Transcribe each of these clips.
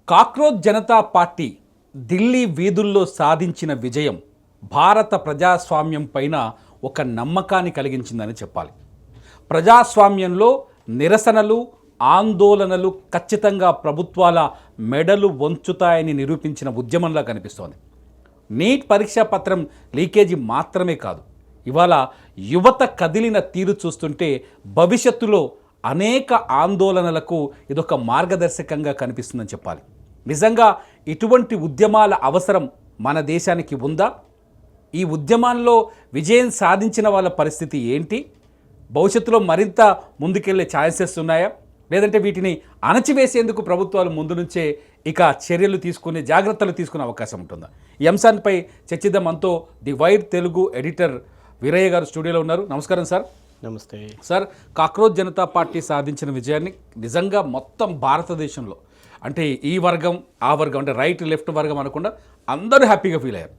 Cockroach Janata party Delhi వీధుల్లో సాధించిన విజయం భారత ప్రజాస్వామ్యం పైన ఒక నమ్మకాన్ని కలిగించిందని చెప్పాలి. ప్రజాస్వామ్యంలో నిరసనలు, ఆందోళనలు ఖచ్చితంగా ప్రభుత్వాల మెడలు వంచుతాయని నిరూపించిన ఉద్యమంలా కనిపిస్తోంది. నీట్ పరీక్షా పత్రం లీకేజీ మాత్రమే కాదు, ఇవాళ యువత కదిలిన తీరు చూస్తుంటే భవిష్యత్తులో అనేక ఆందోళనలకు ఇదొక మార్గదర్శకంగా కనిపిస్తుందని చెప్పాలి. నిజంగా ఇటువంటి ఉద్యమాల అవసరం మన దేశానికి ఉందా? ఈ ఉద్యమాల్లో విజయం సాధించిన వాళ్ళ పరిస్థితి ఏంటి? భవిష్యత్తులో మరింత ముందుకెళ్లే ఛాన్సెస్ ఉన్నాయా, లేదంటే వీటిని అణచివేసేందుకు ప్రభుత్వాలు ముందు నుంచే ఇక చర్యలు తీసుకునే జాగ్రత్తలు తీసుకునే అవకాశం ఉంటుందా? ఈ అంశాలపై చర్చిద్దాం. మనతో the Wire Telugu editor Veeraiah గారు స్టూడియోలో ఉన్నారు. నమస్కారం సార్. నమస్తే సార్. కాక్రోచ్ జనతా పార్టీ సాధించిన విజయాన్ని నిజంగా మొత్తం భారతదేశంలో అంటే ఈ వర్గం ఆ వర్గం అంటే రైట్ లెఫ్ట్ వర్గం అనకుండా అందరూ హ్యాపీగా ఫీల్ అయ్యారు,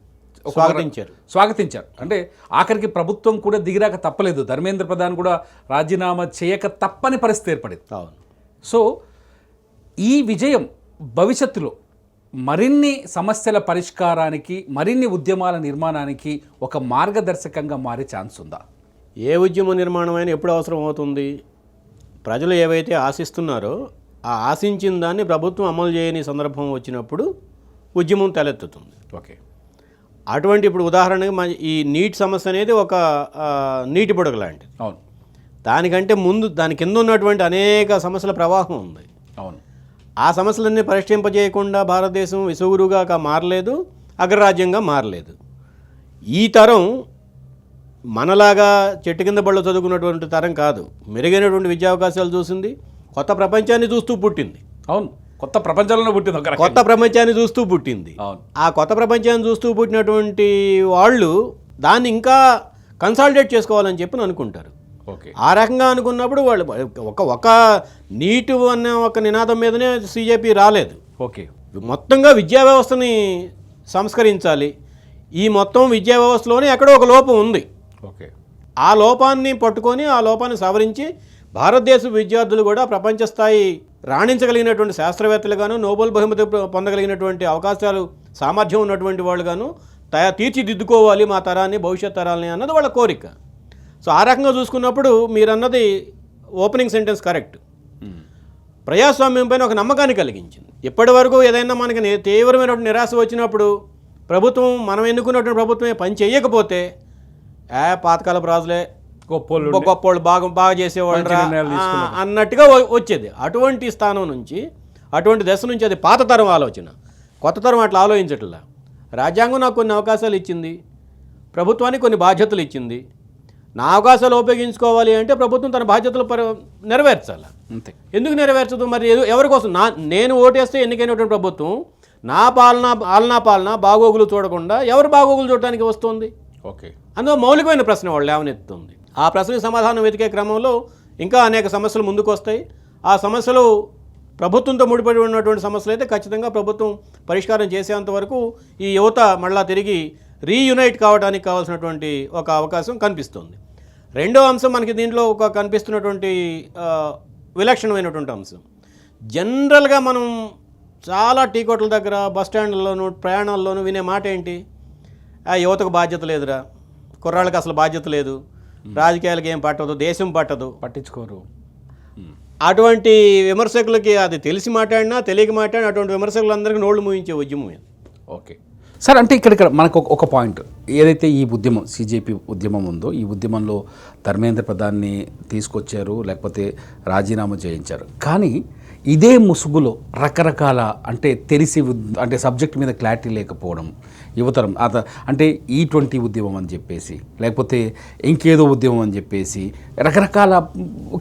స్వాగతించారు. అంటే ఆఖరికి ప్రభుత్వం కూడా దిగిరాక తప్పలేదు. ధర్మేంద్ర ప్రధాన్ కూడా రాజీనామా చేయక తప్పని పరిస్థితి ఏర్పడింది. సో ఈ విజయం భవిష్యత్తులో మరిన్ని సమస్యల పరిష్కారానికి, మరిన్ని ఉద్యమాల నిర్మాణానికి ఒక మార్గదర్శకంగా మారే ఛాన్స్ ఉందా? ఏ ఉద్యమ నిర్మాణమైనా ఎప్పుడు అవసరం అవుతుంది? ప్రజలు ఏవైతే ఆశిస్తున్నారో ఆ ఆశించిన దాన్ని ప్రభుత్వం అమలు చేయని సందర్భం వచ్చినప్పుడు ఉద్యమం తలెత్తుతుంది. ఓకే. అటువంటి ఇప్పుడు ఉదాహరణగా ఈ నీట్ సమస్య అనేది ఒక నీటి బుడగ లాంటిది. అవును. దానికంటే ముందు దాని కింద ఉన్నటువంటి అనేక సమస్యల ప్రవాహం ఉంది. అవును. ఆ సమస్యలన్నీ పరిష్కరింపజేయకుండా భారతదేశం విసుగురుగా మారలేదు, అగ్రరాజ్యంగా మారలేదు. ఈ తరం మనలాగా చెట్టు కింద బళ్ళు చదువుకున్నటువంటి తరం కాదు. మెరుగైనటువంటి విద్యా అవకాశాలు చూసింది, కొత్త ప్రపంచాన్ని చూస్తూ పుట్టింది. అవును, కొత్త ప్రపంచంలో పుట్టింది. కొత్త ప్రపంచాన్ని చూస్తూ పుట్టింది. ఆ కొత్త ప్రపంచాన్ని చూస్తూ పుట్టినటువంటి వాళ్ళు దాన్ని ఇంకా కన్సాలిడేట్ చేసుకోవాలని చెప్పి అనుకుంటారు. ఓకే. ఆ రకంగా అనుకున్నప్పుడు వాళ్ళు ఒక నీటు అనే ఒక నినాదం మీదనే సిజేపీ రాలేదు. ఓకే. మొత్తంగా విద్యా వ్యవస్థని సంస్కరించాలి. ఈ మొత్తం విద్యా వ్యవస్థలోనే ఎక్కడో ఒక లోపం ఉంది. ఓకే. ఆ లోపాన్ని పట్టుకొని ఆ లోపాన్ని సవరించి భారతదేశ విద్యార్థులు కూడా ప్రపంచ స్థాయి రాణించగలిగినటువంటి శాస్త్రవేత్తలుగాను, నోబెల్ బహుమతి పొందగలిగినటువంటి అవకాశాలు, సామర్థ్యం ఉన్నటువంటి వాళ్ళుగాను తీర్చిదిద్దుకోవాలి మా తరాన్ని, భవిష్యత్ తరాలని అన్నది వాళ్ళ కోరిక. సో ఆ రకంగా చూసుకున్నప్పుడు మీరన్నది ఓపెనింగ్ సెంటెన్స్ కరెక్ట్. ప్రజాస్వామ్యం పైన ఒక నమ్మకాన్ని కలిగించింది. ఇప్పటి వరకు ఏదైనా మనకి తీవ్రమైనటువంటి నిరాశ వచ్చినప్పుడు ప్రభుత్వం, మనం ఎన్నుకున్నటువంటి ప్రభుత్వమే పని చేయకపోతే పాతకాలపు రాజులే గొప్పోళ్ళు బాగా చేసేవాళ్ళు అన్నట్టుగా వచ్చేది. అటువంటి స్థానం నుంచి, అటువంటి దశ నుంచి అది పాత తరం ఆలోచన. కొత్త తరం అట్లా ఆలోచించట్లా. రాజ్యాంగం నాకు కొన్ని అవకాశాలు ఇచ్చింది, ప్రభుత్వానికి కొన్ని బాధ్యతలు ఇచ్చింది. నా అవకాశాలు ఉపయోగించుకోవాలి అంటే ప్రభుత్వం తన బాధ్యతలు నెరవేర్చాలి. అంతే. ఎందుకు నెరవేర్చదు? మరి ఎవరి కోసం? నేను ఓటేస్తే ఎన్నికైనటువంటి ప్రభుత్వం నా పాలన బాగోగులు చూడకుండా ఎవరు బాగోగులు చూడటానికి వస్తుంది? ఓకే. అందులో మౌలికమైన ప్రశ్న వాళ్ళు లేవనెత్తుంది. ఆ ప్రశ్నకు సమాధానం వెతికే క్రమంలో ఇంకా అనేక సమస్యలు ముందుకు వస్తాయి. ఆ సమస్యలు ప్రభుత్వంతో ముడిపడి ఉన్నటువంటి సమస్యలు అయితే ఖచ్చితంగా ప్రభుత్వం పరిష్కారం చేసేంత వరకు ఈ యువత మళ్ళా తిరిగి రీయునైట్ కావడానికి కావాల్సినటువంటి ఒక అవకాశం కనిపిస్తుంది. రెండో అంశం మనకి దీంట్లో ఒక కనిపిస్తున్నటువంటి విలక్షణమైనటువంటి అంశం, జనరల్గా మనం చాలా టీ కొట్ల దగ్గర, బస్ స్టాండ్లోనూ, ప్రయాణాల్లోనూ వినే మాట ఏంటి? యువతకు బాధ్యత లేదురా, కుర్రాళ్ళకి అసలు బాధ్యత లేదు, రాజకీయాలకి ఏం పట్టదు, దేశం పట్టించుకోరు. అటువంటి విమర్శకులకి అది తెలిసి మాట్లాడినా తెలియక మాట్లాడినా అటువంటి విమర్శకులందరికీ నోళ్లు మూయించే ఉద్యమం. Okay sir. అంటే ఇక్కడ మనకు ఒక పాయింట్, ఏదైతే ఈ ఉద్యమం సిజేపీ ఉద్యమం ఉందో, ఈ ఉద్యమంలో ధర్మేంద్ర ప్రధాన్ని తీసుకొచ్చారు, లేకపోతే రాజీనామా చేయించారు. కానీ ఇదే ముసుగులో రకరకాల అంటే అంటే సబ్జెక్ట్ మీద క్లారిటీ లేకపోవడం, యువతరం అంటే E20 ఉద్యమం అని చెప్పేసి, లేకపోతే ఇంకేదో ఉద్యమం అని చెప్పేసి రకరకాల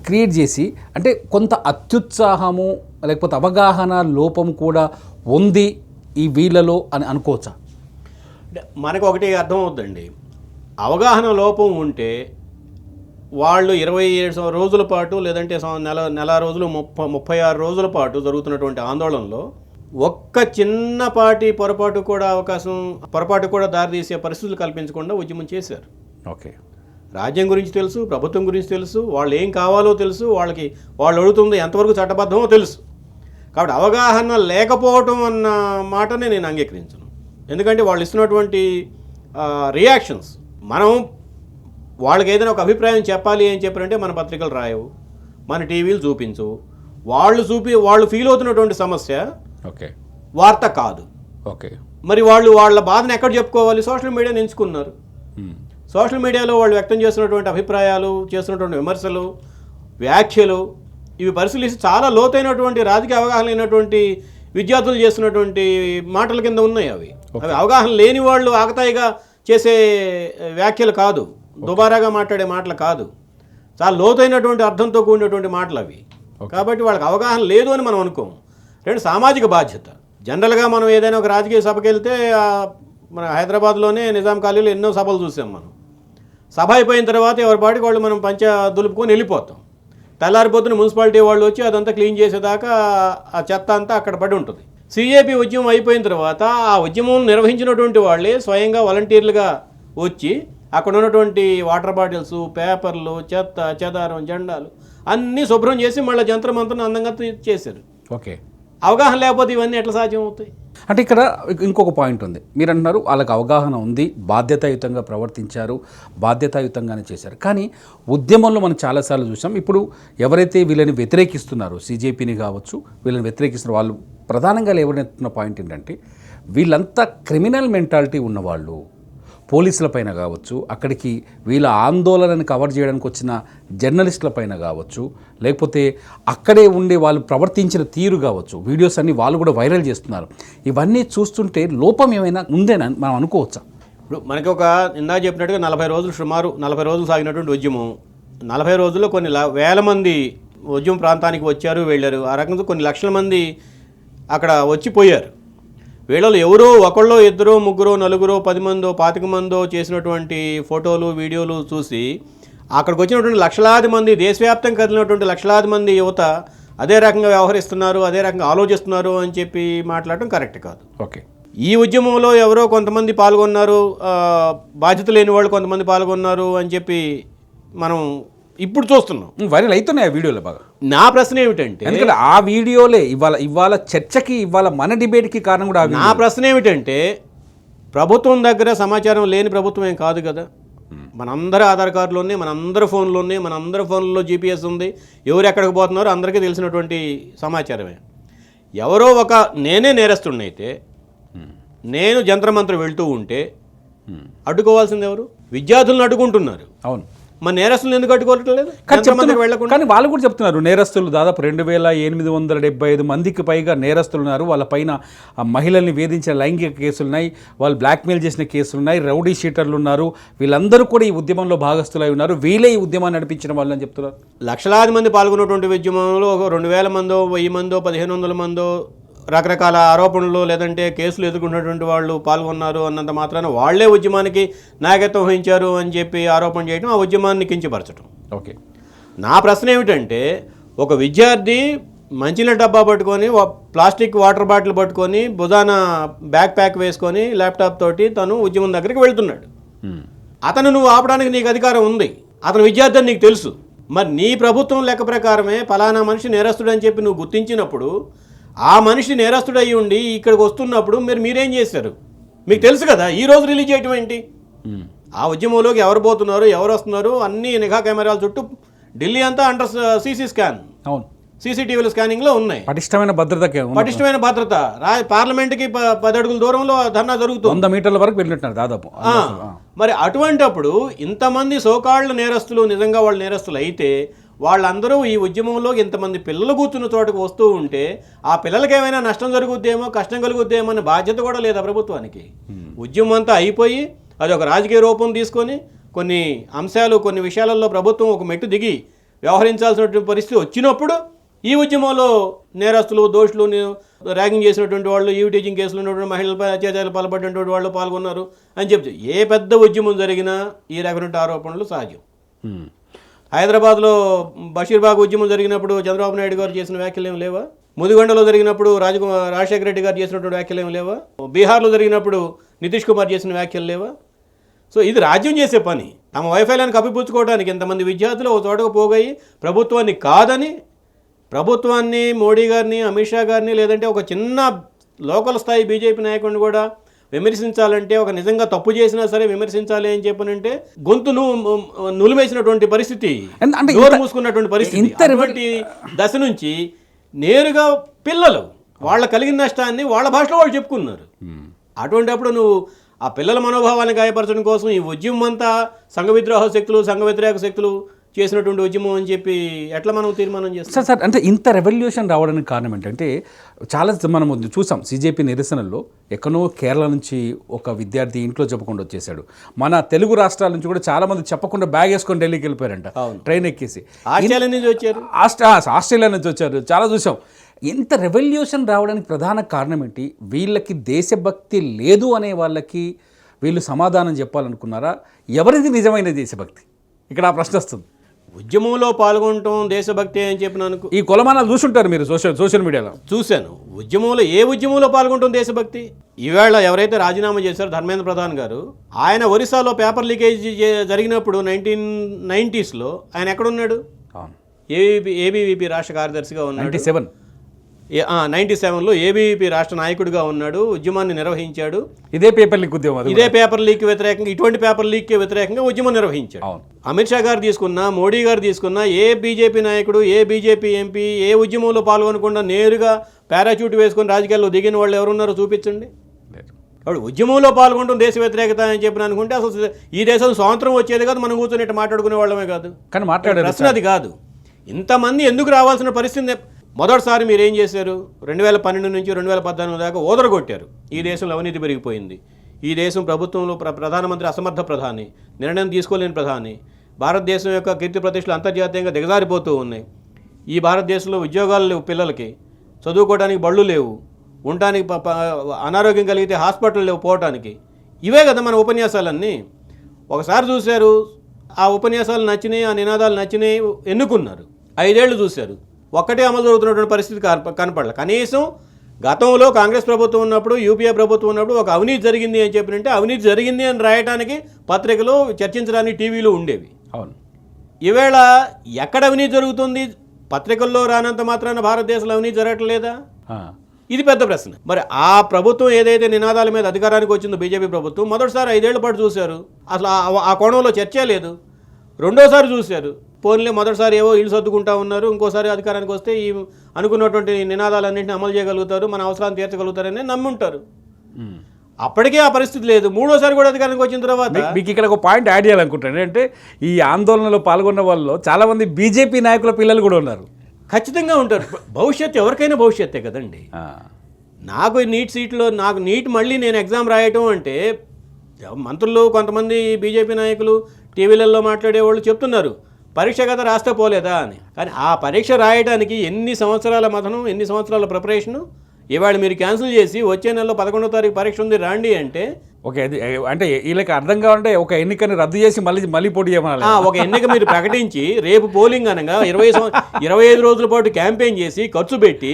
క్రియేట్ చేసి, అంటే కొంత అత్యుత్సాహము లేకపోతే అవగాహన లోపం కూడా ఉంది ఈ వీళ్ళలో అని అనుకోవచ్చా? మనకు ఒకటి అర్థమవుతుందండి, అవగాహన లోపం ఉంటే వాళ్ళు 27 రోజుల పాటు, లేదంటే నెల రోజులు, 36 రోజుల పాటు జరుగుతున్నటువంటి ఆందోళనలో ఒక్క చిన్నపాటి పొరపాటు కూడా దారితీసే పరిస్థితులు కల్పించకుండా ఉద్యమం చేశారు. ఓకే. రాజ్యం గురించి తెలుసు, ప్రభుత్వం గురించి తెలుసు, వాళ్ళు ఏం కావాలో తెలుసు, వాళ్ళు అడుగుతుంది ఎంతవరకు చట్టబద్ధమో తెలుసు. కాబట్టి అవగాహన లేకపోవటం అన్న మాటని నేను అంగీకరించను. ఎందుకంటే వాళ్ళు ఇస్తున్నటువంటి రియాక్షన్స్, మనం వాళ్ళకి ఏదైనా ఒక అభిప్రాయం చెప్పాలి అని చెప్పారంటే మన పత్రికలు రాయవు, మన టీవీలు చూపించు, వాళ్ళు ఫీల్ అవుతున్నటువంటి సమస్య ఓకే వార్త కాదు. ఓకే, మరి వాళ్ళ బాధను ఎక్కడ చెప్పుకోవాలి? సోషల్ మీడియాని ఎంచుకున్నారు. సోషల్ మీడియాలో వాళ్ళు వ్యక్తం చేస్తున్నటువంటి అభిప్రాయాలు, చేస్తున్నటువంటి విమర్శలు, వ్యాఖ్యలు ఇవి పరిశీలిస్తే చాలా లోతైనటువంటి రాజకీయ అవగాహన లేనటువంటి విద్యార్థులు చేస్తున్నటువంటి మాటల కింద ఉన్నాయి. అవి అవగాహన లేని వాళ్ళు ఆకతాయిగా చేసే వ్యాఖ్యలు కాదు, దుబారాగా మాట్లాడే మాటలు కాదు, చాలా లోతైనటువంటి అర్థంతో కూడినటువంటి మాటలు అవి. కాబట్టి వాళ్ళకి అవగాహన లేదు అని మనం అనుకోము. రెండు, సామాజిక బాధ్యత. జనరల్గా మనం ఏదైనా ఒక రాజకీయ సభకి వెళ్తే మన హైదరాబాద్లోనే నిజాం కాలేజీలో ఎన్నో సభలు చూసాం. మనం సభ అయిపోయిన తర్వాత ఎవరి పాటికి వాళ్ళు మనం పంచ దులుపుకొని వెళ్ళిపోతాం. తెల్లారిపోతున్న మున్సిపాలిటీ వాళ్ళు వచ్చి అదంతా క్లీన్ చేసేదాకా ఆ చెత్త అంతా అక్కడ పడి ఉంటుంది. సిఏపి ఉద్యమం అయిపోయిన తర్వాత ఆ ఉద్యమం నిర్వహించినటువంటి వాళ్ళే స్వయంగా వాలంటీర్లుగా వచ్చి అక్కడ ఉన్నటువంటి వాటర్ బాటిల్స్, పేపర్లు, చెత్త, చెదారం, జెండాలు అన్నీ శుభ్రం చేసి మళ్ళీ జంత్రమంత్రం అందంగా చేశారు. ఓకే, అవగాహన లేకపోతే ఇవన్నీ ఎట్లా సాధ్యం అవుతాయి? అంటే ఇక్కడ ఇంకొక పాయింట్ ఉంది. మీరు అంటున్నారు వాళ్ళకి అవగాహన ఉంది, బాధ్యతాయుతంగా ప్రవర్తించారు, బాధ్యతాయుతంగానే చేశారు. కానీ ఉద్యమంలో మనం చాలాసార్లు చూసాం. ఇప్పుడు ఎవరైతే వీళ్ళని వ్యతిరేకిస్తున్నారో, సిజేపీని కావచ్చు, వీళ్ళని వ్యతిరేకిస్తున్న వాళ్ళు ప్రధానంగా లేవనెత్తున్న పాయింట్ ఏంటంటే వీళ్ళంతా క్రిమినల్ మెంటాలిటీ ఉన్నవాళ్ళు. పోలీసుల పైన కావచ్చు, అక్కడికి వీళ్ళ ఆందోళనని కవర్ చేయడానికి వచ్చిన జర్నలిస్టుల పైన కావచ్చు, లేకపోతే అక్కడే ఉండే వాళ్ళు ప్రవర్తించిన తీరు కావచ్చు, వీడియోస్ అన్నీ వాళ్ళు కూడా వైరల్ చేస్తున్నారు. ఇవన్నీ చూస్తుంటే లోపం ఏమైనా ఉందేనని మనం అనుకోవచ్చా? ఇప్పుడు మనకి ఒక ఇందాక చెప్పినట్టుగా 40 రోజులు, సుమారు 40 రోజులు సాగినటువంటి ఉద్యమం. 40 రోజుల్లో కొన్ని వేల మంది ఉద్యమ ప్రాంతానికి వచ్చారు, వెళ్ళారు. ఆ రకంగా కొన్ని లక్షల మంది అక్కడ వచ్చిపోయారు. వీళ్ళలో ఎవరో ఒకళ్ళో, ఇద్దరో, ముగ్గురో, నలుగురో, 10 మందో, 25 మందో చేసినటువంటి ఫోటోలు, వీడియోలు చూసి అక్కడికి వచ్చినటువంటి లక్షలాది మంది, దేశవ్యాప్తంగా కదిలినటువంటి లక్షలాది మంది యువత అదే రకంగా వ్యవహరిస్తున్నారు, అదే రకంగా ఆలోచిస్తున్నారు అని చెప్పి మాట్లాడటం కరెక్ట్ కాదు. ఓకే, ఈ ఉద్యమంలో ఎవరో కొంతమంది పాల్గొన్నారు, బాధ్యత లేని వాళ్ళు కొంతమంది పాల్గొన్నారు అని చెప్పి మనం ఇప్పుడు చూస్తున్నాం. వైరల్ అవుతున్నాయి ఆ వీడియోలు బాగా. నా ప్రశ్న ఏమిటంటే, ఎందుకంటే ఆ వీడియోలే ఇవాళ చర్చకి, ఇవాళ మన డిబేట్కి కారణం కూడా. నా ప్రశ్న ఏమిటంటే, ప్రభుత్వం దగ్గర సమాచారం లేని ప్రభుత్వం ఏం కాదు కదా. మనందరి ఆధార్ కార్డులు ఉన్నాయి, మనందరి ఫోన్లు ఉన్నాయి, మనందరి ఫోన్లలో జీపీఎస్ ఉంది, ఎవరు ఎక్కడికి పోతున్నారో అందరికీ తెలిసినటువంటి సమాచారమే. ఎవరో నేనే నేరస్తుడినైతే, నేను జంత్రమంత్రం వెళ్తూ ఉంటే అడ్డుకోవాల్సింది ఎవరు? విద్యార్థులను అడ్డుకుంటున్నారు. అవును, మన నేరస్తులు ఎందుకు అడ్డుకోవట్లేదు? కానీ వాళ్ళు కూడా చెప్తున్నారు నేరస్తులు దాదాపు 2875 మందికి పైగా నేరస్తులు ఉన్నారు. వాళ్ళ పైన మహిళల్ని వేధించిన లైంగిక కేసులున్నాయి, వాళ్ళు బ్లాక్మెయిల్ చేసిన కేసులున్నాయి, రౌడీ షీటర్లు ఉన్నారు, వీళ్ళందరూ కూడా ఈ ఉద్యమంలో భాగస్థులై ఉన్నారు, వీళ్ళే ఈ ఉద్యమాన్ని నడిపించిన వాళ్ళు అని చెప్తున్నారు. లక్షలాది మంది పాల్గొన్నటువంటి ఉద్యమంలో 2000 మందో, 1000 మందో, 1500 మందో రకరకాల ఆరోపణలు లేదంటే కేసులు ఎదుర్కొన్నటువంటి వాళ్ళు పాల్గొన్నారు అన్నంత మాత్రాన వాళ్లే ఉద్యమానికి నాయకత్వం వహించారు అని చెప్పి ఆరోపణ చేయడం, ఆ ఉద్యమాన్ని కించపరచడం. ఓకే, నా ప్రశ్న ఏమిటంటే, ఒక విద్యార్థి మంచినీళ్ళ డబ్బా పట్టుకొని, ప్లాస్టిక్ వాటర్ బాటిల్ పట్టుకొని, భుజాన బ్యాక్ ప్యాక్ వేసుకొని, ల్యాప్టాప్ తోటి తను ఉద్యమం దగ్గరికి వెళ్తున్నాడు. అతను నువ్వు ఆపడానికి నీకు అధికారం ఉంది, అతను విద్యార్థి అని నీకు తెలుసు. మరి నీ ప్రభుత్వం లెక్క ప్రకారమే ఫలానా మనిషి నేరస్తుడు అని చెప్పి నువ్వు గుర్తించినప్పుడు, ఆ మనిషి నేరస్తుడయి ఉండి ఇక్కడికి వస్తున్నప్పుడు మీరేం చేశారు? మీకు తెలుసు కదా. ఈ రోజు రిలీజ్ చేయటం ఏంటి? ఆ ఉద్యమంలోకి ఎవరు పోతున్నారు, ఎవరు వస్తున్నారు, అన్ని నిఘా కెమెరాల చుట్టూ ఢిల్లీ అంతా అండర్ సీసీ స్కాన్, అవును, సీసీటీవీల స్కానింగ్లో ఉన్నాయి. పటిష్టమైన భద్రత. పార్లమెంట్కి 10 అడుగుల దూరంలో ధర్నా జరుగుతుంది, 100 మీటర్ల వరకు వెళ్ళినట్టున్నారు దాదాపు. మరి అటువంటప్పుడు ఇంతమంది సోకాళ్ళ నేరస్తులు నిజంగా వాళ్ళు నేరస్తులు అయితే, వాళ్ళందరూ ఈ ఉద్యమంలో ఇంతమంది పిల్లలు కూర్చున్న చోటకు వస్తూ ఉంటే ఆ పిల్లలకి ఏమైనా నష్టం జరుగుద్దేమో, కష్టం కలుగుద్దేమో అనే బాధ్యత కూడా లేదా ప్రభుత్వానికి? ఉద్యమం అంతా అయిపోయి అది ఒక రాజకీయ రూపం తీసుకొని కొన్ని అంశాలు, కొన్ని విషయాలలో ప్రభుత్వం ఒక మెట్టు దిగి వ్యవహరించాల్సినటువంటి పరిస్థితి వచ్చినప్పుడు ఈ ఉద్యమంలో నేరస్తులు, దోషులు, ర్యాగింగ్ చేసినటువంటి వాళ్ళు, ఈవ్ టీచింగ్ కేసులు ఉన్నటువంటి మహిళలపై అత్యాచారాలు పాల్పడినటువంటి వాళ్ళు పాల్గొన్నారు అని చెప్తే, ఏ పెద్ద ఉద్యమం జరిగినా ఈ రకమైన ఆరోపణలు సహజం. హైదరాబాద్లో బషీర్బాగ్ ఉద్యమం జరిగినప్పుడు చంద్రబాబు నాయుడు గారు చేసిన వ్యాఖ్యలు ఏమి లేవా? ముదిగొండలో జరిగినప్పుడు రాజశేఖర రెడ్డి గారు చేసినటువంటి వ్యాఖ్యలు ఏమి లేవా? బీహార్లో జరిగినప్పుడు నితీష్ కుమార్ చేసిన వ్యాఖ్యలు లేవా? సో ఇది రాజ్యం చేసే పని. తమ వైఫల్యాన్ని కప్పిపుచ్చుకోవడానికి ఎంతమంది విద్యార్థులు ఒక చోటకు పోగాయి ప్రభుత్వాన్ని కాదని ప్రభుత్వాన్ని, మోడీ గారిని, అమిత్ షా గారిని, లేదంటే ఒక చిన్న లోకల్ స్థాయి బీజేపీ నాయకుడిని కూడా విమర్శించాలంటే, ఒక నిజంగా తప్పు చేసినా సరే విమర్శించాలి అని చెప్పనంటే గొంతును నులివేసినటువంటి పరిస్థితి, నోరు మూసుకున్నటువంటి పరిస్థితి. అటువంటి దశ నుంచి నేరుగా పిల్లలు వాళ్ళ కలిగిన నష్టాన్ని వాళ్ళ భాషలో వాళ్ళు చెప్పుకున్నారు. అటువంటిప్పుడు నువ్వు ఆ పిల్లల మనోభావాన్ని గాయపరచడం కోసం ఈ ఉద్యమం అంతా సంఘ విద్రోహ శక్తులు, సంఘ వ్యతిరేక శక్తులు చేసినటువంటి ఉద్యమం అని చెప్పి ఎట్లా మనం తీర్మానం చేస్తాం? సార్ అంటే ఇంత రెవల్యూషన్ రావడానికి కారణం ఏంటంటే, చాలా మనం చూసాం సిజేపీ నిరసనల్లో ఎక్కడో కేరళ నుంచి ఒక విద్యార్థి ఇంట్లో చెప్పకుండా వచ్చేసాడు. మన తెలుగు రాష్ట్రాల నుంచి కూడా చాలా మంది చెప్పకుండా బ్యాగ్ వేసుకొని ఢిల్లీకి వెళ్ళిపోయారంట ట్రైన్ ఎక్కేసి. ఆస్ట్రేలియా నుంచి వచ్చారు, ఆస్ట్రేలియా నుంచి వచ్చారు, చాలా చూసాం. ఇంత రెవల్యూషన్ రావడానికి ప్రధాన కారణం ఏంటి? వీళ్ళకి దేశభక్తి లేదు అనే వాళ్ళకి వీళ్ళు సమాధానం చెప్పాలనుకున్నారా? ఎవరిది నిజమైన దేశభక్తి? ఇక్కడ ఆ ప్రశ్న వస్తుంది. ఉద్యమంలో పాల్గొనటం దేశభక్తి అని చెప్పినాను. ఈ కొలమానాలు చూసుంటారు మీరు సోషల్ మీడియాలో. చూశాను. ఏ ఉద్యమంలో పాల్గొనటం దేశభక్తి? ఈవేళ ఎవరైతే రాజీనామా చేశారో ధర్మేంద్ర ప్రధాన్ గారు, ఆయన ఒరిస్సాలో పేపర్ లీకేజ్ జరిగినప్పుడు 1990s ఆయన ఎక్కడున్నాడు? ఏబీవీపీ రాష్ట్ర కార్యదర్శిగా ఉన్నాడు. 97లో ఏబీవీపీ రాష్ట్ర నాయకుడిగా ఉన్నాడు, ఉద్యమాన్ని నిర్వహించాడు. ఇదే పేపర్ లీక్ ఉద్యమం, ఇదే పేపర్ లీక్ వ్యతిరేకంగా, ఇటువంటి పేపర్ లీక్కి వ్యతిరేకంగా ఉద్యమం నిర్వహించాడు. అమిత్ షా గారు తీసుకున్నా, మోడీ గారు తీసుకున్నా, ఏ బీజేపీ నాయకుడు, ఏ బీజేపీ ఎంపీ ఏ ఉద్యమంలో పాల్గొనకుండా నేరుగా పారాచూట్ వేసుకొని రాజకీయాల్లో దిగిన వాళ్ళు ఎవరున్నారో చూపించండి. కాబట్టి ఉద్యమంలో పాల్గొనడం దేశ వ్యతిరేకత అని చెప్పిన అనుకుంటే అసలు ఈ దేశం స్వాతంత్రం వచ్చేది కాదు, మనం కూర్చొని మాట్లాడుకునే వాళ్ళమే కాదు. కానీ మాట్లాడే ప్రశ్న అది కాదు. ఇంతమంది ఎందుకు రావాల్సిన పరిస్థితి? మొదటిసారి మీరు ఏం చేశారు? 2012 నుంచి 2014 దాకా ఓదరగొట్టారు. ఈ దేశంలో అవినీతి పెరిగిపోయింది, ఈ దేశం ప్రభుత్వంలో ప్రధానమంత్రి అసమర్థ ప్రధాని, నిర్ణయం తీసుకోలేని ప్రధాని, భారతదేశం యొక్క కీర్తి ప్రతిష్టలు అంతర్జాతీయంగా దిగజారిపోతూ ఉన్నాయి. ఈ భారతదేశంలో ఉద్యోగాలు లేవు, పిల్లలకి చదువుకోవడానికి బళ్ళు లేవు, ఉండటానికి అనారోగ్యం కలిగితే హాస్పిటల్ లేవు పోవటానికి. ఇవే కదా మన ఉపన్యాసాలన్నీ. ఒకసారి చూశారు, ఆ ఉపన్యాసాలు నచ్చినాయి, ఆ నినాదాలు నచ్చినాయి, ఎన్నుకున్నారు. 5 ఏళ్ళు చూశారు, ఒక్కటే అమలు జరుగుతున్నటువంటి పరిస్థితి కనపడలే. కనీసం గతంలో కాంగ్రెస్ ప్రభుత్వం ఉన్నప్పుడు, యూపీఏ ప్రభుత్వం ఉన్నప్పుడు ఒక అవినీతి జరిగింది అని చెప్పినంటే అవినీతి జరిగింది అని రాయడానికి పత్రికలు, చర్చించడానికి టీవీలు ఉండేవి. అవును. ఈవేళ ఎక్కడ అవినీతి జరుగుతుంది? పత్రికల్లో రానంత మాత్రాన భారతదేశంలో అవినీతి జరగట్లేదా? ఇది పెద్ద ప్రశ్న. మరి ఆ ప్రభుత్వం ఏదైతే నినాదాల మీద అధికారానికి వచ్చిందో బీజేపీ ప్రభుత్వం, మొదటిసారి 5 ఏళ్ల పాటు చూశారు, అసలు ఆ కోణంలో చర్చే లేదు. రెండోసారి చూశారు, పోన్లే మొదటిసారి ఏవో ఇల్లు సర్దుకుంటా ఉన్నారు, ఇంకోసారి అధికారానికి వస్తే ఈ అనుకున్నటువంటి నినాదాలన్నింటినీ అమలు చేయగలుగుతారు, మన అవసరాన్ని తీర్చగలుగుతారని నమ్మి ఉంటారు. అప్పటికే ఆ పరిస్థితి లేదు. మూడోసారి కూడా అధికారానికి వచ్చిన తర్వాత మీకు ఇక్కడ ఒక పాయింట్ యాడ్ చేయాలనుకుంటాను. అంటే ఈ ఆందోళనలో పాల్గొన్న వాళ్ళు చాలామంది బీజేపీ నాయకుల పిల్లలు కూడా ఉన్నారు. ఖచ్చితంగా ఉంటారు. భవిష్యత్తు ఎవరికైనా భవిష్యత్తే కదండి. నాకు నీట్ మళ్ళీ నేను ఎగ్జామ్ రాయటం అంటే, మంత్రులు కొంతమంది బీజేపీ నాయకులు టీవీలలో మాట్లాడేవాళ్ళు చెప్తున్నారు పరీక్ష కదా రాస్తే పోలేదా అని. కానీ ఆ పరీక్ష రాయడానికి ఎన్ని సంవత్సరాల మథనం, ఎన్ని సంవత్సరాల ప్రిపరేషను. ఇవాళ మీరు క్యాన్సిల్ చేసి వచ్చే నెలలో 11వ తారీఖు పరీక్ష ఉంది రాండి అంటే, ఓకే, అంటే వీళ్ళకి అర్థం కావాలంటే ఒక ఎన్నికని రద్దు చేసి మళ్ళీ పోటీ చేయమని, ఒక ఎన్నిక మీరు ప్రకటించి రేపు పోలింగ్ అనగా 25 రోజుల పాటు క్యాంపెయిన్ చేసి ఖర్చు పెట్టి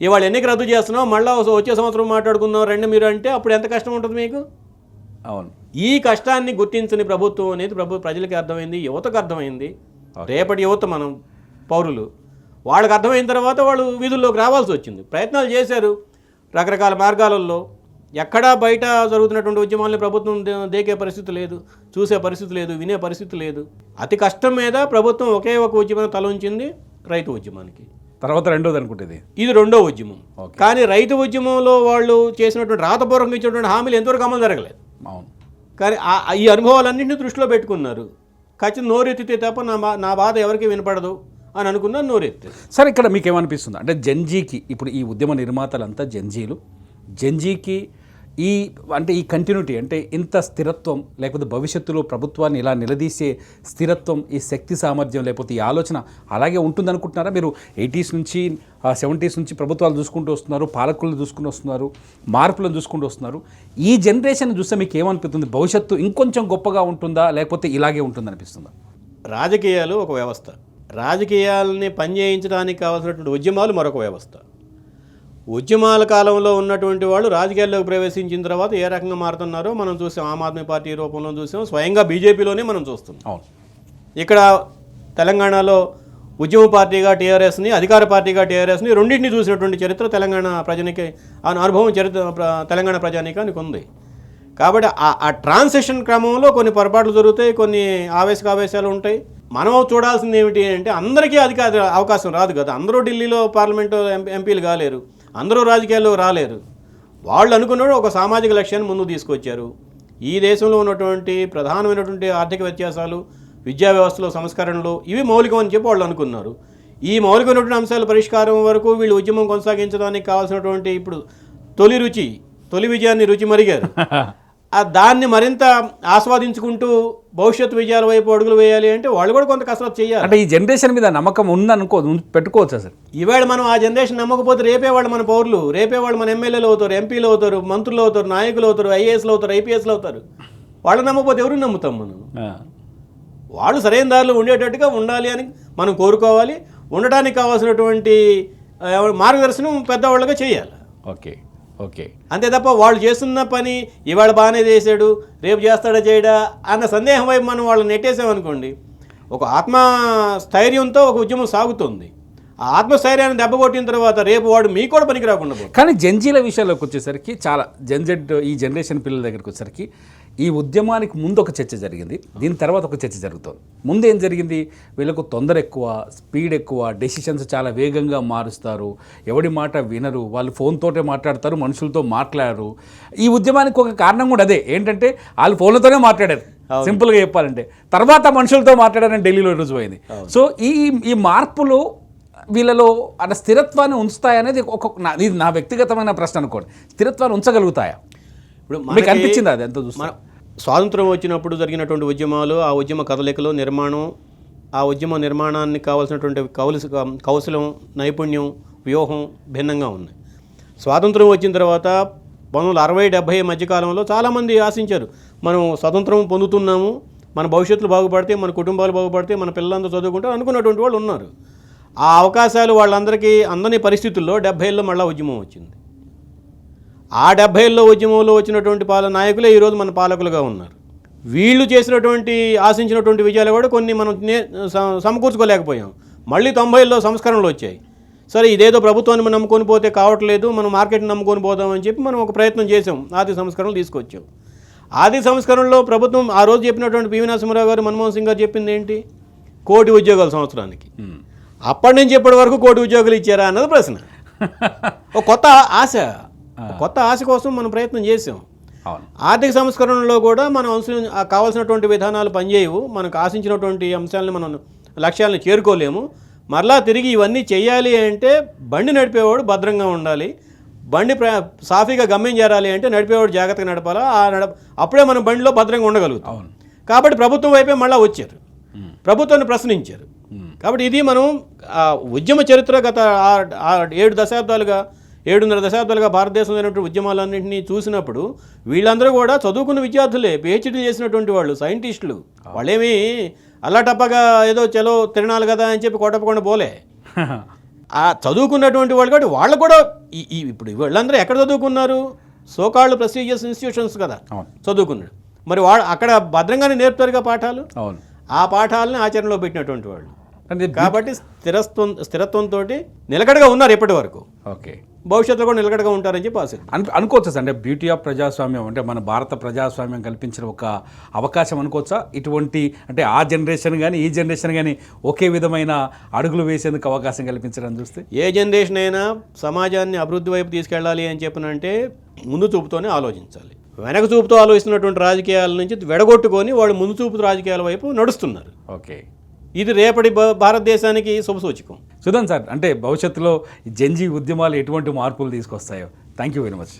ఇవాళ ఎన్నిక రద్దు చేస్తున్నాం, మళ్ళీ వచ్చే సంవత్సరం మాట్లాడుకుందాం రండి మీరు అంటే అప్పుడు ఎంత కష్టం ఉంటుంది మీకు? అవును. ఈ కష్టాన్ని గుర్తించని ప్రభుత్వం అనేది ప్రజలకి అర్థమైంది, యువతకు అర్థమైంది. రేపటి యువత మనం పౌరులు, వాళ్ళకి అర్థమైన తర్వాత వాళ్ళు వీధుల్లోకి రావాల్సి వచ్చింది. ప్రయత్నాలు చేశారు రకరకాల మార్గాలలో. ఎక్కడా బయట జరుగుతున్నటువంటి ఉద్యమాలని ప్రభుత్వం దేకే పరిస్థితి లేదు, చూసే పరిస్థితి లేదు, వినే పరిస్థితి లేదు. అతి కష్టం మీద ప్రభుత్వం ఒకే ఒక ఉద్యమం తల ఉంచింది, రైతు ఉద్యమానికి. తర్వాత రెండోది అనుకుంటుంది, ఇది రెండో ఉద్యమం. కానీ రైతు ఉద్యమంలో వాళ్ళు చేసినటువంటి రాతపూర్వకంగా ఇచ్చినటువంటి హామీలు ఎంతవరకు అమలు జరగలేదు. అవును. కానీ ఈ అనుభవాలన్నింటినీ దృష్టిలో పెట్టుకున్నారు. ఖచ్చితంగా నోరెత్తితే తప్ప నా బాధ ఎవరికి వినపడదు అని అనుకున్నా, నోరెత్తే. సరే, ఇక్కడ మీకు ఏమనిపిస్తుంది అంటే జెన్జీకి, ఇప్పుడు ఈ ఉద్యమ నిర్మాతలంతా జెన్జీకి ఈ కంటిన్యూటీ అంటే ఇంత స్థిరత్వం, లేకపోతే భవిష్యత్తులో ప్రభుత్వాన్ని ఇలా నిలదీసే స్థిరత్వం, ఈ శక్తి సామర్థ్యం, లేకపోతే ఈ ఆలోచన అలాగే ఉంటుందనుకుంటున్నారా? మీరు 80s నుంచి 70s నుంచి ప్రభుత్వాలు చూసుకుంటూ వస్తున్నారు, పాలకులను చూసుకుంటూ వస్తున్నారు, మార్పులను చూసుకుంటూ వస్తున్నారు. ఈ జనరేషన్ చూస్తే మీకు ఏమనిపిస్తుంది? భవిష్యత్తు ఇంకొంచెం గొప్పగా ఉంటుందా, లేకపోతే ఇలాగే ఉంటుందనిపిస్తుందా? రాజకీయాలు ఒక వ్యవస్థ, రాజకీయాలని పనిచేయించడానికి కావాల్సినటువంటి ఉద్యమాలు మరొక వ్యవస్థ. ఉద్యమాల కాలంలో ఉన్నటువంటి వాళ్ళు రాజకీయాల్లోకి ప్రవేశించిన తర్వాత ఏ రకంగా మారుతున్నారో మనం చూసాం. ఆమ్ ఆద్మీ పార్టీ రూపంలో చూసాం, స్వయంగా బీజేపీలోనే మనం చూస్తున్నాం. అవును. ఇక్కడ తెలంగాణలో ఉద్యమ పార్టీగా టీఆర్ఎస్ని, అధికార పార్టీగా టీఆర్ఎస్ని రెండింటిని చూసినటువంటి చరిత్ర తెలంగాణ ప్రజానికి, ఆ అనుభవం తెలంగాణ ప్రజానీకానికి ఉంది. కాబట్టి ఆ ట్రాన్సిషన్ క్రమంలో కొన్ని పొరపాట్లు జరుగుతాయి, కొన్ని ఆవేశాలు ఉంటాయి. మనం చూడాల్సింది ఏమిటి అంటే అందరికీ అవకాశం రాదు కదా. అందరూ ఢిల్లీలో పార్లమెంటు ఎంపీలు కాలేరు, అందరూ రాజకీయాల్లో రాలేరు. వాళ్ళు అనుకున్నాడు ఒక సామాజిక లక్ష్యాన్ని ముందుకు తీసుకొచ్చారు. ఈ దేశంలో ఉన్నటువంటి ప్రధానమైనటువంటి ఆర్థిక వ్యత్యాసాలు, విద్యా వ్యవస్థలో సంస్కరణలు ఇవి మౌలికం అని చెప్పి వాళ్ళు అనుకున్నారు. ఈ మౌలికమైనటువంటి అంశాల పరిష్కారం వరకు వీళ్ళు ఉద్యమం కొనసాగించడానికి కావాల్సినటువంటి ఇప్పుడు తొలి విజయాన్ని రుచి మరిగారు. దాన్ని మరింత ఆస్వాదించుకుంటూ భవిష్యత్తు విజయాల వైపు అడుగులు వేయాలి అంటే వాళ్ళు కూడా కొంత కసరత్తు చేయాలి. అంటే ఈ జనరేషన్ మీద నమ్మకం పెట్టుకోవచ్చు సార్. ఈవేళ మనం ఆ జనరేషన్ నమ్మకపోతే రేపే వాళ్ళు మన పౌరులు, రేపే వాళ్ళు మన ఎమ్మెల్యేలు అవుతారు, ఎంపీలు అవుతారు, మంత్రులు అవుతారు, నాయకులు అవుతారు, ఐఏఎస్లు అవుతారు, ఐపీఎస్లు అవుతారు. వాళ్ళు నమ్మకపోతే ఎవరు నమ్ముతాం మనం? వాళ్ళు సరైన దారిలో ఉండేటట్టుగా ఉండాలి అని మనం కోరుకోవాలి. ఉండటానికి కావాల్సినటువంటి మార్గదర్శనం పెద్దవాళ్ళుగా చేయాలి. ఓకే అంతే తప్ప వాళ్ళు చేస్తున్న పని ఇవాళ బాగానే చేశాడు, రేపు చేస్తాడా చేయడా అన్న సందేహం వైపు మనం వాళ్ళని నెట్టేసామనుకోండి, ఒక ఆత్మస్థైర్యంతో ఒక ఉద్యమం సాగుతుంది. ఆ ఆత్మస్థైర్యాన్ని దెబ్బకొట్టిన తర్వాత రేపు వాడు మీకు కూడా పనికి రాకుండా పోతుంది. కానీ జంజీల విషయాల్లోకి వచ్చేసరికి చాలా ఈ జనరేషన్ పిల్లల దగ్గరికి వచ్చేసరికి ఈ ఉద్యమానికి ముందు ఒక చర్చ జరిగింది, దీని తర్వాత ఒక చర్చ జరుగుతుంది. ముందు ఏం జరిగింది, వీళ్ళకు తొందర ఎక్కువ, స్పీడ్ ఎక్కువ, డెసిషన్స్ చాలా వేగంగా మారుస్తారు, ఎవడి మాట వినరు, వాళ్ళు ఫోన్తోటే మాట్లాడతారు, మనుషులతో మాట్లాడరు. ఈ ఉద్యమానికి ఒక కారణం కూడా అదే, ఏంటంటే వాళ్ళు ఫోన్లతోనే మాట్లాడారు, సింపుల్గా చెప్పాలంటే. తర్వాత మనుషులతో మాట్లాడారని ఢిల్లీలో రుజువైంది. సో ఈ మార్పులు వీళ్ళలో అన్న స్థిరత్వాన్ని ఉంచుతాయనేది ఇది నా వ్యక్తిగతమైన ప్రశ్న అనుకోండి. స్థిరత్వాన్ని ఉంచగలుగుతాయా? ఇప్పుడు మీకు అనిపించింది అది ఎంత చూస్తే? స్వాతంత్రం వచ్చినప్పుడు జరిగినటువంటి ఉద్యమాలు, ఆ ఉద్యమ కదలికలు, నిర్మాణం, ఆ ఉద్యమ నిర్మాణానికి కావాల్సినటువంటి కౌశలం, నైపుణ్యం, వ్యూహం భిన్నంగా ఉంది. స్వాతంత్రం వచ్చిన తర్వాత 1960-70 మధ్యకాలంలో చాలామంది ఆశించారు, మనం స్వతంత్రం పొందుతున్నాము, మన భవిష్యత్తులు బాగుపడితే, మన కుటుంబాలు బాగుపడితే, మన పిల్లలందరూ చదువుకుంటారు అనుకున్నటువంటి వాళ్ళు ఉన్నారు. ఆ అవకాశాలు వాళ్ళందరికీ అందని పరిస్థితుల్లో 70లో మళ్ళీ ఉద్యమం వచ్చింది. ఆ 70లో ఉద్యమంలో వచ్చినటువంటి నాయకులే ఈరోజు మన పాలకులుగా ఉన్నారు. వీళ్ళు చేసినటువంటి ఆశించినటువంటి విజయాలు కూడా కొన్ని మనం సమకూర్చుకోలేకపోయాం. మళ్ళీ 90లో సంస్కరణలు వచ్చాయి. సరే ఇదేదో ప్రభుత్వాన్ని నమ్ముకొని పోతే కావట్లేదు, మనం మార్కెట్ని నమ్ముకొని పోదామని చెప్పి మనం ఒక ప్రయత్నం చేసాం, ఆర్థిక సంస్కరణలు తీసుకొచ్చాం. ఆర్థిక సంస్కరణలో ప్రభుత్వం ఆ రోజు చెప్పినటువంటి పివి నరసింహారావు గారు, మన్మోహన్ సింగ్ గారు చెప్పింది ఏంటి? 1 కోటి ఉద్యోగాలు సంవత్సరానికి. అప్పటి నుంచి ఇప్పటి వరకు 1 కోటి ఉద్యోగులు ఇచ్చారా అన్నది ప్రశ్న. ఒక కొత్త ఆశ కోసం మనం ప్రయత్నం చేసాం. ఆర్థిక సంస్కరణలో కూడా మనం కావాల్సినటువంటి విధానాలు పనిచేయవు, మనకు ఆశించినటువంటి అంశాలను మనం లక్ష్యాలను చేరుకోలేము. మరలా తిరిగి ఇవన్నీ చేయాలి అంటే బండి నడిపేవాడు భద్రంగా ఉండాలి, బండి సాఫీగా గమ్యం చేరాలి అంటే నడిపేవాడు జాగ్రత్తగా నడపాలా. అప్పుడే మనం బండిలో భద్రంగా ఉండగలుగుతాం. కాబట్టి ప్రభుత్వం వైపే మళ్ళీ వచ్చారు, ప్రభుత్వాన్ని ప్రశ్నించారు. కాబట్టి ఇది మనం ఉద్యమ చరిత్ర గత 7.5 దశాబ్దాలుగా భారతదేశంలో అయినటువంటి ఉద్యమాలన్నింటినీ చూసినప్పుడు వీళ్ళందరూ కూడా చదువుకున్న విద్యార్థులే, పిహెచ్డీ చేసినటువంటి వాళ్ళు, సైంటిస్టులు. వాళ్ళేమీ అల్లాటప్పగా ఏదో చలో తిరణాలు కదా అని చెప్పి కొట్టపకుండా పోలే. ఆ చదువుకున్నటువంటి వాళ్ళు కాబట్టి వాళ్ళు కూడా ఇప్పుడు వీళ్ళందరూ ఎక్కడ చదువుకున్నారు? సోకాళ్ళు ప్రెస్టీజియస్ ఇన్స్టిట్యూషన్స్ కదా చదువుకున్నాడు. మరి వాళ్ళు అక్కడ భద్రంగానే నేర్పుతారుగా పాఠాలు. ఆ పాఠాలని ఆచరణలో పెట్టినటువంటి వాళ్ళు కాబట్టి స్థిరత్వంతో నిలకడగా ఉన్నారు ఇప్పటి వరకు. భవిష్యత్తులో కూడా నిలకడగా ఉంటారని చెప్పి ఆశ అనుకోవచ్చా? అంటే బ్యూటీ ఆఫ్ ప్రజాస్వామ్యం అంటే మన భారత ప్రజాస్వామ్యం కల్పించిన ఒక అవకాశం అనుకోవచ్చా? ఇటువంటి అంటే ఆ జనరేషన్ కానీ ఈ జనరేషన్ కానీ ఒకే విధమైన అడుగులు వేసేందుకు అవకాశం కల్పించడం చూస్తే, ఏ జనరేషన్ అయినా సమాజాన్ని అభివృద్ధి వైపు తీసుకెళ్ళాలి అని చెప్పినంటే ముందు చూపుతోనే ఆలోచించాలి. వెనక చూపుతో ఆలోచిస్తున్నటువంటి రాజకీయాల నుంచి వెడగొట్టుకొని వాళ్ళు ముందు చూపు రాజకీయాల వైపు నడుస్తున్నారు. ఇది రేపటి భారతదేశానికి శుభసూచకం. సుధన్ సార్, అంటే భవిష్యత్తులో జెన్జీ ఉద్యమాలు ఎటువంటి మార్పులు తీసుకొస్తాయో? Thank you very much.